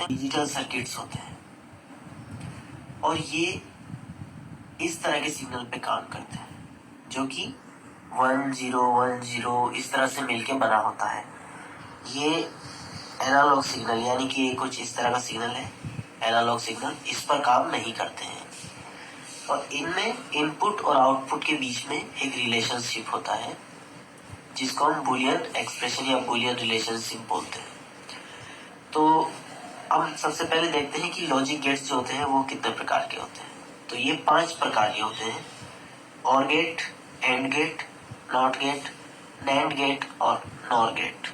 Digital circuits होते हैं और ये इस तरह के सिग्नल पे काम करते हैं जो कि 1010 इस तरह से मिलके बना होता है। ये एनालॉग सिग्नल यानी कि कुछ इस तरह का सिग्नल है, एनालॉग सिग्नल इस पर काम नहीं करते हैं और इनमें इनपुट और आउटपुट के बीच में एक रिलेशनशिप होता है जिसको हम बुलियन एक्सप्रेशन या बुलियन रिलेशनशिप बोलते हैं। तो अब सबसे पहले देखते हैं कि लॉजिक गेट्स जो होते हैं वो कितने प्रकार के होते हैं। तो ये 5 प्रकार के होते हैं: or gate, and gate, not gate, nand gate और नॉर गेट।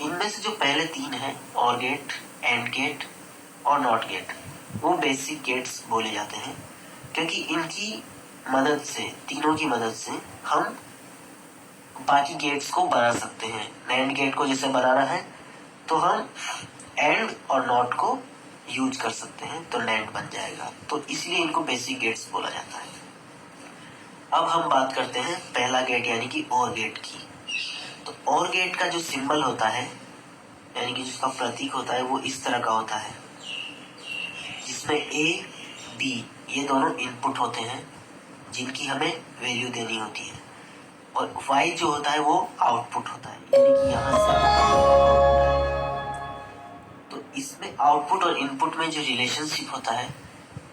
इनमें से जो पहले 3 हैं, और गेट, एंड गेट और नॉट गेट, वो बेसिक गेट्स बोले जाते हैं क्योंकि इनकी मदद से, तीनों की मदद से हम बाकी गेट्स को बना सकते हैं। नैंड गेट को जैसे बनाना है तो हम एंड और नॉट को यूज कर सकते हैं तो नैंड बन जाएगा, तो इसलिए इनको बेसिक गेट्स बोला जाता है। अब हम बात करते हैं पहला गेट यानी कि और गेट की। तो और गेट का जो सिंबल होता है यानी कि जिसका प्रतीक होता है वो इस तरह का होता है जिसमें ए बी ये दोनों इनपुट होते हैं जिनकी हमें वैल्यू देनी होती है और वाई जो होता है वो आउटपुट होता है यानी कि यहाँ से आउटपुट आएगा। तो इसमें आउटपुट और इनपुट में जो रिलेशनशिप होता है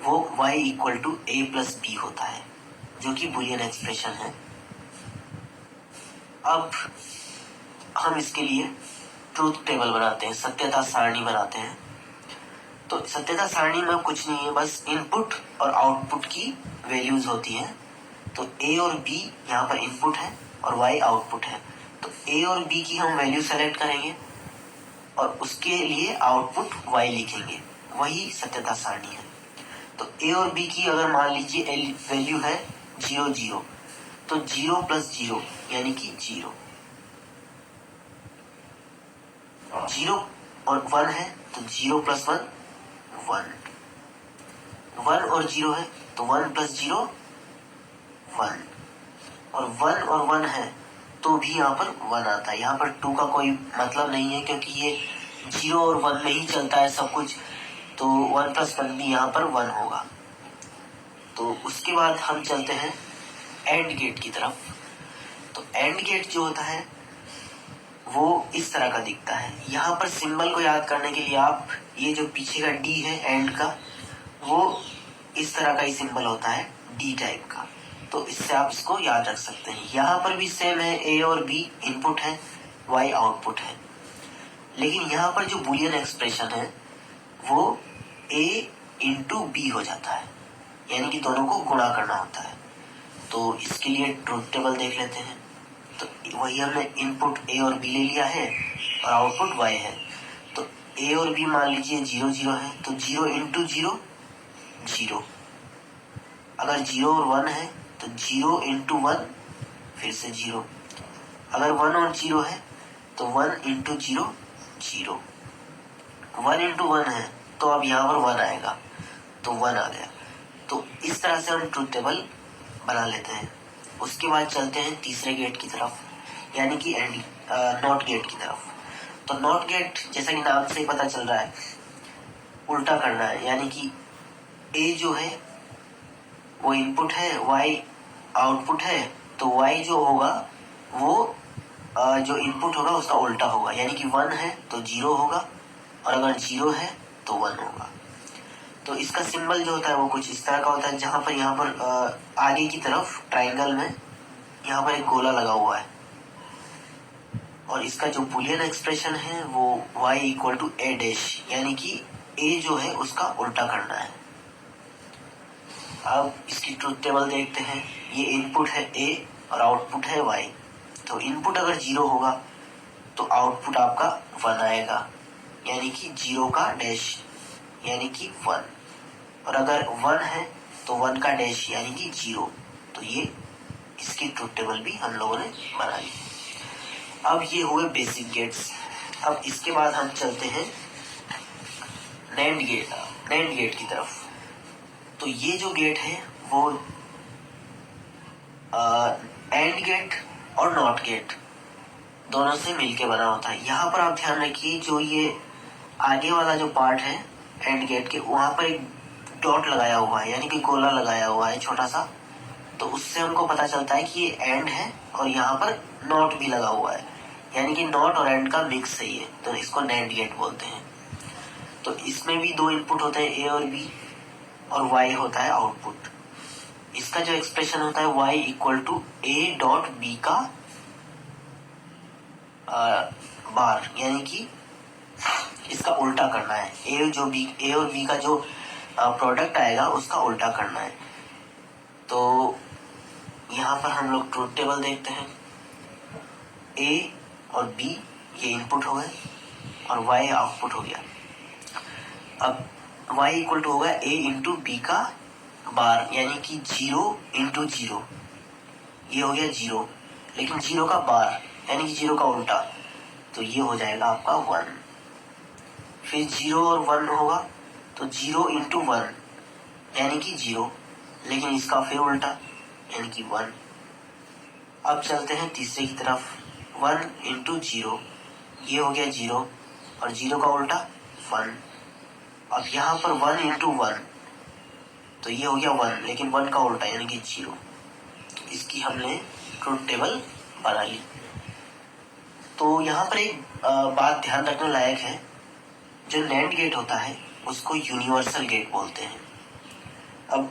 वो y equal to a plus b होता है जो कि बुलियन एक्सप्रेशन है। अब हम इसके लिए ट्रूथ टेबल बनाते हैं, सत्यता सारणी बनाते हैं। तो सत्यता सारणी में कुछ नहीं है, बस इनपुट और आउटपुट की वैल्यूज होती हैं। तो a और b यहाँ पर इनपुट है और y आउटपुट है। तो a और b की हम वैल्यू सेलेक्ट करेंगे और उसके लिए आउटपुट y लिखेंगे, वही सत्यता सारणी है। तो a और b की अगर मान लीजिए वैल्यू है 0 0, तो 0 प्लस 0 यानी कि 0, 0 और 1 है तो 0 प्लस 1 1, 1 और 0 है तो 1 प्लस 0 1, और 1 और 1 है तो भी यहाँ पर 1 आता है। यहाँ पर 2 का कोई मतलब नहीं है क्योंकि ये 0 और 1 में ही चलता है सब कुछ, तो 1 प्लस 1 भी यहाँ पर 1 होगा। तो उसके बाद हम चलते हैं एंड गेट की तरफ। तो एंड गेट जो होता है वो इस तरह का दिखता है। यहाँ पर सिंबल को याद करने के लिए आप ये जो पीछे का डी है एंड का, वो इस तरह का ही सिंबल होता है, डी टाइप का, तो इससे आप इसको याद रख सकते हैं। यहाँ पर भी सेम है, ए और बी इनपुट है, वाई आउटपुट है, लेकिन यहाँ पर जो बुलियन एक्सप्रेशन है वो ए इंटू बी हो जाता है, यानी कि दोनों को गुणा करना होता है। तो इसके लिए ट्रूथ टेबल देख लेते हैं। तो वही हमने इनपुट ए और बी ले लिया है और आउटपुट वाई है। तो ए और बी मान लीजिए 0 0 है तो 0 इंटू 0 0, अगर 0 और 1 है तो 0 इंटू 1 फिर से 0, अगर 1 और 0 है तो 1 इंटू 0 0, 1 इंटू 1 है तो अब यहाँ पर 1 आएगा तो 1 आ गया। तो इस तरह से हम ट्रूथ टेबल बना लेते हैं। उसके बाद चलते हैं तीसरे गेट की तरफ यानी कि नॉट गेट की तरफ। तो नॉट गेट जैसा कि नाम से ही पता चल रहा है उल्टा करना है, यानी कि ए जो है वो इनपुट है, y आउटपुट है, तो y जो होगा वो जो इनपुट होगा उसका उल्टा होगा, यानी कि 1 है तो 0 होगा और अगर 0 है तो 1 होगा। तो इसका सिंबल जो होता है वो कुछ इस तरह का होता है, जहाँ पर यहाँ पर आगे की तरफ ट्राइंगल में यहाँ पर एक गोला लगा हुआ है और इसका जो बुलियन एक्सप्रेशन है वो y equal to a dash, यानी कि a जो है उसका उल्टा करना है। अब इसकी ट्रूथ टेबल देखते हैं। ये इनपुट है a और आउटपुट है y। तो इनपुट अगर 0 होगा तो आउटपुट आपका 1 आएगा, यानी कि 0 का डैश यानी कि 1, और अगर 1 है तो 1 का डैश यानी कि 0। तो ये इसकी ट्रूथ टेबल भी हम लोगों ने बना ली। अब ये हुए बेसिक गेट्स। अब इसके बाद हम चलते हैं नैंड गेट की तरफ। तो ये जो गेट है वो एंड गेट और नॉट गेट दोनों से मिलके बना होता है। यहाँ पर आप ध्यान रखिए जो ये आगे वाला जो पार्ट है एंड गेट के, वहां पर एक डॉट लगाया हुआ है, यानी कि गोला लगाया हुआ है छोटा सा, तो उससे हमको पता चलता है कि ये एंड है और यहाँ पर नॉट भी लगा हुआ है, यानी कि नॉट और एंड का मिक्स है ये, तो इसको नैंड गेट बोलते हैं। तो इसमें भी दो इनपुट होते हैं, ए और बी, और वाई होता है आउटपुट। इसका जो एक्सप्रेशन होता है y equal to a dot b का बार, यानी कि इसका उल्टा करना है। ए और बी का जो प्रोडक्ट आएगा उसका उल्टा करना है। तो यहाँ पर हम लोग ट्रूथ टेबल देखते हैं। ए और बी ये इनपुट हो गए और y आउटपुट हो गया। अब y इक्वल टू होगा a इंटू बी का बार, यानी कि 0 इंटू 0, ये हो गया 0, लेकिन 0 का बार यानी कि 0 का उल्टा, तो ये हो जाएगा आपका 1। फिर 0 और 1 होगा, तो 0 इंटू 1 यानी कि 0, लेकिन इसका फिर उल्टा यानी कि 1। अब चलते हैं तीसरे की तरफ, 1 इंटू 0, ये हो गया 0 और 0 का उल्टा 1। अब यहाँ पर 1 इंटू 1, तो ये हो गया 1, लेकिन 1 का उल्टा यानी कि 0। इसकी हमने ट्रूथ टेबल बना ली। तो यहाँ पर एक बात ध्यान रखने लायक है, जो नैंड गेट होता है उसको यूनिवर्सल गेट बोलते हैं। अब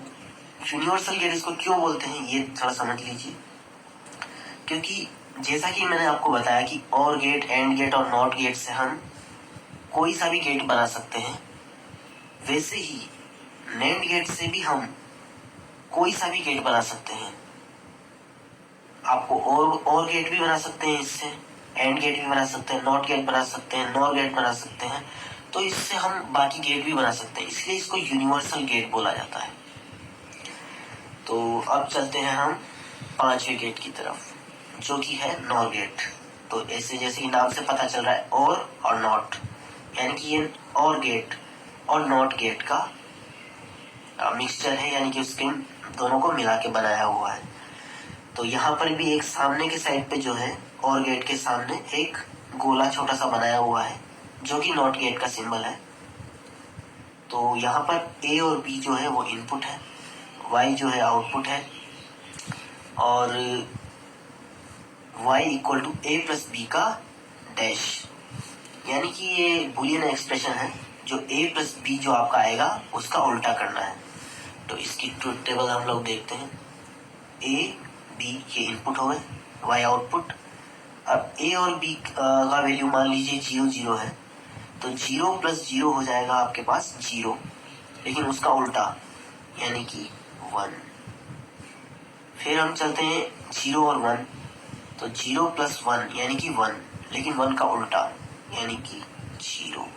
यूनिवर्सल गेट इसको क्यों बोलते हैं ये थोड़ा समझ लीजिए, क्योंकि जैसा कि मैंने आपको बताया कि और गेट, एंड गेट और नॉट गेट से हम कोई सा भी गेट बना सकते हैं, वैसे ही नैंड गेट से भी हम कोई सा भी गेट बना सकते हैं। आपको और गेट भी बना सकते हैं, इससे एंड गेट भी बना सकते हैं, नॉट गेट बना सकते हैं, नॉर गेट बना सकते हैं, तो इससे हम बाकी गेट भी बना सकते हैं, इसलिए इसको यूनिवर्सल गेट बोला जाता है। तो अब चलते हैं हम पांचवें गेट की तरफ, जो कि है नॉर गेट। तो ऐसे जैसे कि नाम से पता चल रहा है और नॉट, यानी कि ये और गेट और नॉट गेट का मिक्सचर है, यानी कि उसके दोनों को मिला के बनाया हुआ है। तो यहाँ पर भी एक सामने के साइड पे जो है और गेट के सामने एक गोला छोटा सा बनाया हुआ है, जो कि नॉट गेट का सिंबल है। तो यहाँ पर ए और बी जो है वो इनपुट है, y जो है आउटपुट है, और y equal to a plus b का डैश, यानी कि ये बुलियन एक्सप्रेशन है, जो a प्लस बी जो आपका आएगा उसका उल्टा करना है। तो इसकी ट्रूथ टेबल हम लोग देखते हैं। a b ये इनपुट हो गए, y आउटपुट। अब a और b का वैल्यू मान लीजिए 0 0 है, तो 0 प्लस 0 हो जाएगा आपके पास 0, लेकिन उसका उल्टा यानी कि 1। फिर हम चलते हैं 0 और 1, तो 0 प्लस 1 यानी कि 1, लेकिन 1 का उल्टा यानी कि 0।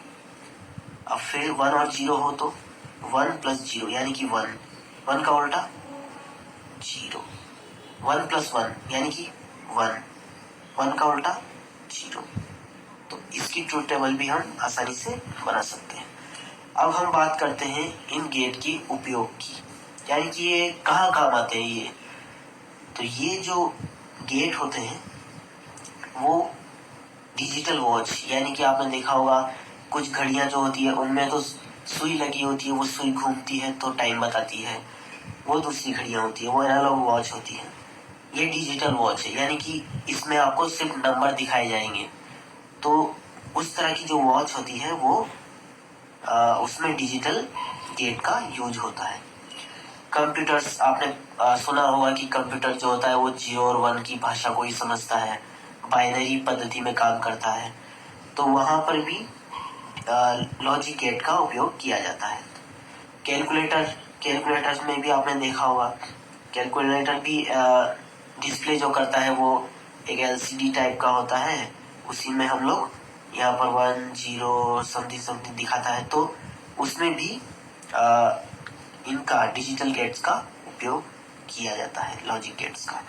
अब फिर 1 और 0 हो, तो 1 प्लस 0 यानी कि 1, 1 का उल्टा 0। 1 प्लस 1 यानी कि 1, 1 का उल्टा 0। तो इसकी ट्रूथ टेबल भी हम आसानी से बना सकते हैं। अब हम बात करते हैं इन गेट की उपयोग की, यानी कि ये कहाँ काम आते हैं ये। तो ये जो गेट होते हैं वो डिजिटल वॉच, यानी कि आपने देखा होगा कुछ घड़ियां जो होती है उनमें तो सुई लगी होती है, वो सुई घूमती है तो टाइम बताती है, वो दूसरी घड़ियां होती है वो एनालॉग वॉच होती है। ये डिजिटल वॉच है, यानी कि इसमें आपको सिर्फ नंबर दिखाए जाएंगे। तो उस तरह की जो वॉच होती है वो उसमें डिजिटल गेट का यूज होता है। कंप्यूटर्स आपने सुना होगा कि कंप्यूटर जो होता है वो 0 और 1 की भाषा को ही समझता है, बाइनरी पद्धति में काम करता है, तो वहां पर भी लॉजिक गेट का उपयोग किया जाता है। कैलकुलेटर्स में भी आपने देखा होगा, कैलकुलेटर भी डिस्प्ले जो करता है वो एक LCD टाइप का होता है, उसी में हम लोग यहाँ पर 1 0 समथिंग दिखाता है, तो उसमें भी इनका डिजिटल गेट्स का उपयोग किया जाता है, लॉजिक गेट्स का।